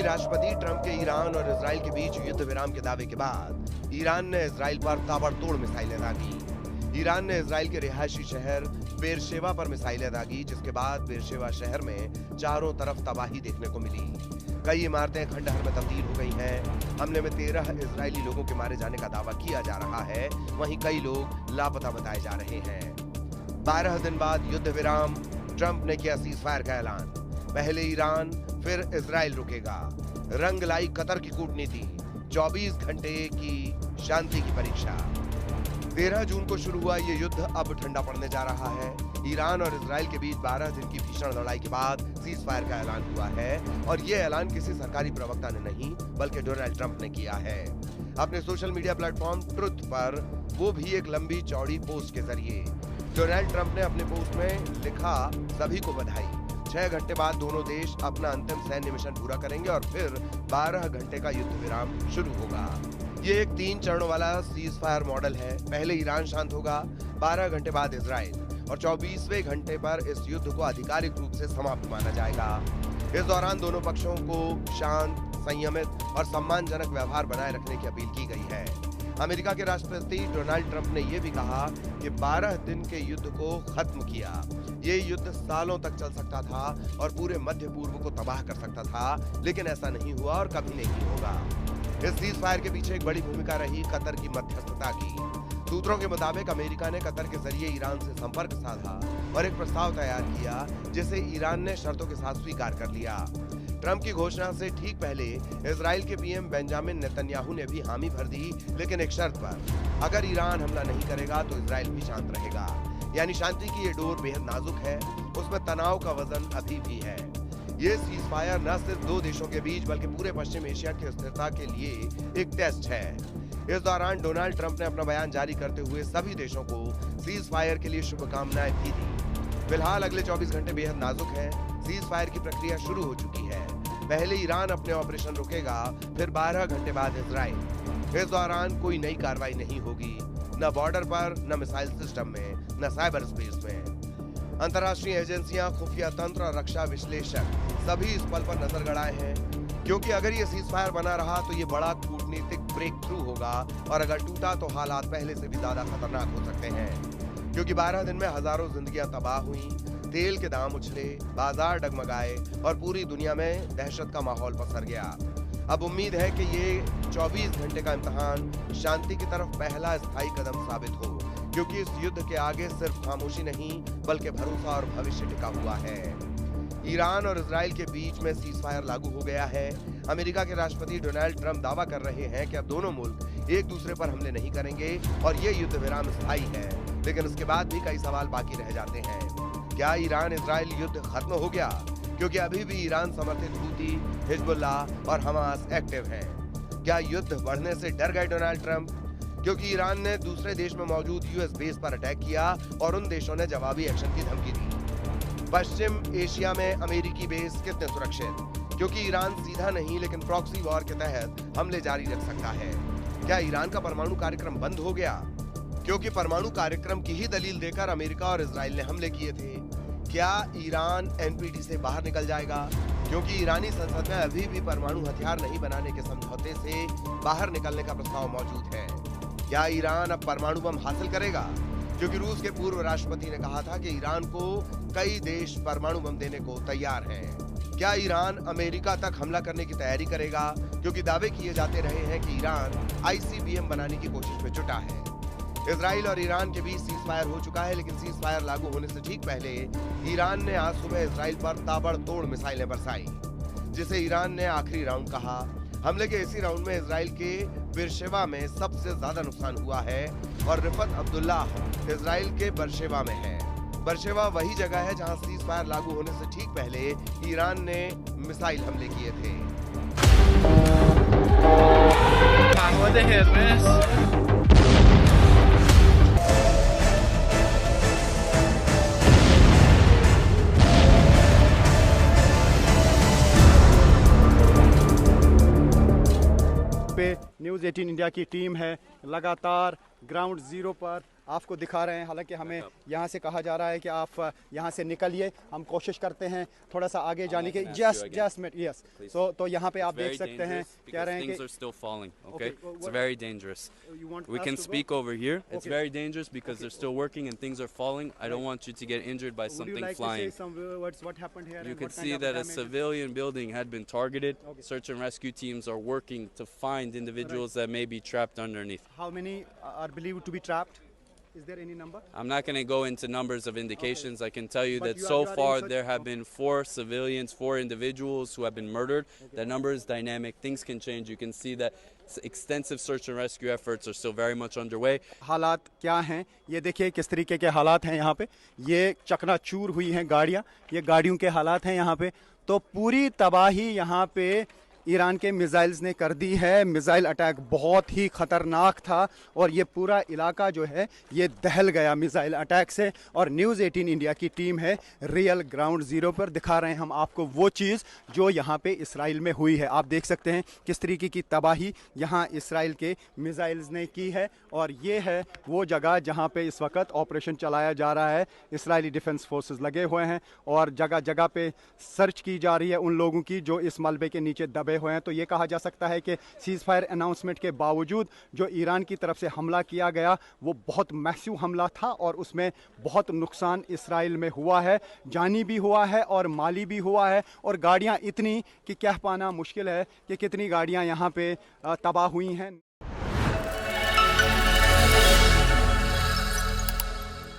राष्ट्रपति ट्रंप के ईरान और इजराइल के बीच युद्ध विराम के दावे के बाद ईरान ने इजराइल पर ताबड़तोड़ मिसाइलें दागी। ईरान ने इजराइल के रिहायशी शहर बेरशेवा पर मिसाइलें दागी, जिसके बाद बेरशेवा शहर में चारों तरफ तबाही देखने को मिली। कई इमारतें खंडहर में तब्दील हो गई हैं। हमले में 13 इजरायली लोगों के मारे जाने का दावा किया जा रहा है, वहीं कई लोग लापता बताए जा रहे हैं। 12 दिन बाद युद्ध विराम, ट्रंप ने किया सीजफायर का ऐलान। पहले ईरान फिर इजराइल रुकेगा। रंग लाई कतर की कूटनीति, 24 घंटे की शांति की परीक्षा। 13 जून को शुरू हुआ ये युद्ध अब ठंडा पड़ने जा रहा है। ईरान और इजराइल के बीच 12 दिन की भीषण लड़ाई के बाद सीजफायर का ऐलान हुआ है, और ये ऐलान किसी सरकारी प्रवक्ता ने नहीं बल्कि डोनाल्ड ट्रंप ने किया है। अपने सोशल मीडिया प्लेटफॉर्म ट्रुथ पर, वो भी एक लंबी चौड़ी पोस्ट के जरिए। डोनाल्ड ट्रंप ने अपने पोस्ट में लिखा, सभी को बधाई। 6 घंटे बाद दोनों देश अपना अंतिम सैन्य मिशन पूरा करेंगे और फिर 12 घंटे का युद्ध विराम शुरू होगा। ये एक 3 चरणों वाला सीज फायर मॉडल है। पहले ईरान शांत होगा, 12 घंटे बाद इजराइल, और 24वें घंटे पर इस युद्ध को आधिकारिक रूप से समाप्त माना जाएगा। इस दौरान दोनों पक्षों को शांत, संयमित और सम्मानजनक व्यवहार बनाए रखने की अपील की गई है। अमेरिका के राष्ट्रपति डोनाल्ड ट्रंप ने यह भी कहा कि 12 दिन के युद्ध को खत्म किया। ये युद्ध सालों तक चल सकता था और पूरे मध्य पूर्व को तबाह कर सकता था, लेकिन ऐसा नहीं हुआ और कभी नहीं होगा। इस सीज फायर के पीछे एक बड़ी भूमिका रही कतर की मध्यस्थता की। सूत्रों के मुताबिक अमेरिका ने कतर के जरिए ईरान से संपर्क साधा और एक प्रस्ताव तैयार किया, जिसे ईरान ने शर्तों के साथ स्वीकार कर लिया। ट्रंप की घोषणा से ठीक पहले इजराइल के पीएम बेंजामिन नेतन्याहू ने भी हामी भर दी, लेकिन एक शर्त पर, अगर ईरान हमला नहीं करेगा तो इजराइल भी शांत रहेगा। यानी शांति की ये डोर बेहद नाजुक है, उसमें तनाव का वजन अभी भी है। ये सीज फायर न सिर्फ 2 देशों के बीच बल्कि पूरे पश्चिम एशिया की स्थिरता के लिए एक टेस्ट है। इस दौरान डोनाल्ड ट्रंप ने अपना बयान जारी करते हुए सभी देशों को सीज फायर के लिए शुभकामनाएं भी दी। फिलहाल अगले 24 घंटे बेहद नाजुक है। सीज फायर की प्रक्रिया शुरू हो चुकी है। पहले ईरान अपने ऑपरेशन रुकेगा, फिर 12 घंटे बाद इजराइल। इस दौरान कोई नई कार्रवाई नहीं होगी, न बॉर्डर पर, न मिसाइल सिस्टम में, न साइबर स्पेस में। अंतर्राष्ट्रीय एजेंसियां, खुफिया तंत्र और रक्षा विश्लेषक सभी इस पल पर नजर गड़ाए हैं, क्योंकि अगर ये सीज फायर बना रहा तो ये बड़ा कूटनीतिक ब्रेक थ्रू होगा, और अगर टूटा तो हालात पहले से भी ज्यादा खतरनाक हो सकते हैं। क्योंकि 12 दिन में हजारों जिंदगियां तबाह हुई, तेल के दाम उछले, बाजार डगमगाए और पूरी दुनिया में दहशत का माहौल पसर गया। अब उम्मीद है कि ये 24 घंटे का इम्तिहान शांति की तरफ पहला स्थायी कदम साबित हो, क्योंकि इस युद्ध के आगे सिर्फ खामोशी नहीं बल्कि भरोसा और भविष्य टिका हुआ है। ईरान और इजराइल के बीच में सीज फायर लागू हो गया है। अमेरिका के राष्ट्रपति डोनाल्ड ट्रंप दावा कर रहे हैं कि अब दोनों मुल्क एक दूसरे पर हमले नहीं करेंगे और ये युद्ध विराम स्थायी है, लेकिन उसके बाद भी कई सवाल बाकी रह जाते हैं। क्या ईरान इजराइल युद्ध खत्म हो गया? क्योंकि अभी भी ईरान समर्थित हूती, हिजबुल्लाह और हमास एक्टिव हैं। क्या युद्ध बढ़ने से डर गए डोनाल्ड ट्रंप? क्योंकि ईरान ने दूसरे देश में मौजूद यूएस बेस पर अटैक किया और उन देशों ने जवाबी एक्शन की धमकी दी। पश्चिम एशिया में अमेरिकी बेस कितने सुरक्षित? क्योंकि ईरान सीधा नहीं लेकिन प्रॉक्सी वॉर के तहत हमले जारी रख सकता है। क्या ईरान का परमाणु कार्यक्रम बंद हो गया? क्योंकि परमाणु कार्यक्रम की ही दलील देकर अमेरिका और इजराइल ने हमले किए थे। क्या ईरान एनपीटी से बाहर निकल जाएगा? क्योंकि ईरानी संसद में अभी भी परमाणु हथियार नहीं बनाने के समझौते से बाहर निकलने का प्रस्ताव मौजूद है। क्या ईरान अब परमाणु बम हासिल करेगा? क्योंकि रूस के पूर्व राष्ट्रपति ने कहा था कि ईरान को कई देश परमाणु बम देने को तैयार हैं। क्या ईरान अमेरिका तक हमला करने की तैयारी करेगा? क्योंकि दावे किए जाते रहे हैं कि ईरान आईसीबीएम बनाने की कोशिश में जुटा है। इजराइल और ईरान के बीच सीज फायर हो चुका है, लेकिन सीज फायर लागू होने से ठीक पहले ईरान ने आज सुबह इजराइल पर ताबड़तोड़ मिसाइलें बरसाई, जिसे ईरान ने आखिरी राउंड कहा। हमले के इसी राउंड में इजराइल के बेरशेवा में सबसे ज्यादा नुकसान हुआ है और रिफत अब्दुल्लाह इजराइल के बेरशेवा में है। बेरशेवा वही जगह है जहां सीज फायर लागू होने से ठीक पहले ईरान ने मिसाइल हमले किए थे। पे न्यूज़ 18 इंडिया की टीम है, लगातार ग्राउंड जीरो पर आपको दिखा रहे हैं। हालांकि हमें यहाँ से कहा जा रहा है कि आप यहाँ से निकलिए, हम कोशिश करते हैं थोड़ा सा आगे जाने की। Just minute, yes. तो यहाँ पे आप देख सकते हैं, कह रहे हैं कि things are still falling. Okay, it's very dangerous. We can speak over here. It's very dangerous because they're still working and things are falling. I don't want you to get injured by would you something like flying. to say some words what happened here? You and can what kind see of that a damage? civilian building had been targeted. Search and rescue teams are working to find individuals that may be trapped underneath. How many are believed to be trapped? Is there any number? I'm not going to go into numbers of indications. I can tell you But that you so are in far such- there have been 4 civilians, 4 individuals who have been murdered. The number is dynamic. Things can change. You can see that extensive search and rescue efforts are still very much underway. हालात क्या हैं ये देखिए, किस तरीके के हालात हैं यहाँ पे। ये चकनाचूर हुई हैं गाड़ियाँ, ये गाड़ियों के हालात हैं यहाँ पे। तो पूरी तबाही यहाँ पे ईरान के मिसाइल्स ने कर दी है। मिसाइल अटैक बहुत ही ख़तरनाक था और ये पूरा इलाका जो है ये दहल गया मिसाइल अटैक से। और न्यूज़ 18 इंडिया की टीम है रियल ग्राउंड ज़ीरो पर, दिखा रहे हैं हम आपको वो चीज़ जो यहाँ पे इसराइल में हुई है। आप देख सकते हैं किस तरीके की तबाही यहाँ इसराइल के मिसाइल्स ने की है। और ये है वो जगह जहाँ पे इस वक्त ऑपरेशन चलाया जा रहा है। इसराइली डिफेंस फोर्सेस लगे हुए हैं और जगह जगह पे सर्च की जा रही है उन लोगों की जो इस मलबे के नीचे दबे हुए हैं। तो ये कहा जा सकता है कि सीज फायर अनाउंसमेंट के बावजूद जो ईरान की तरफ से हमला किया गया वो बहुत मैसिव हमला था और उसमें बहुत नुकसान इसराइल में हुआ है, जानी भी हुआ है और माली भी हुआ है। और गाड़ियां इतनी कि कह पाना मुश्किल है कि कितनी गाड़ियां यहाँ पे तबाह हुई हैं।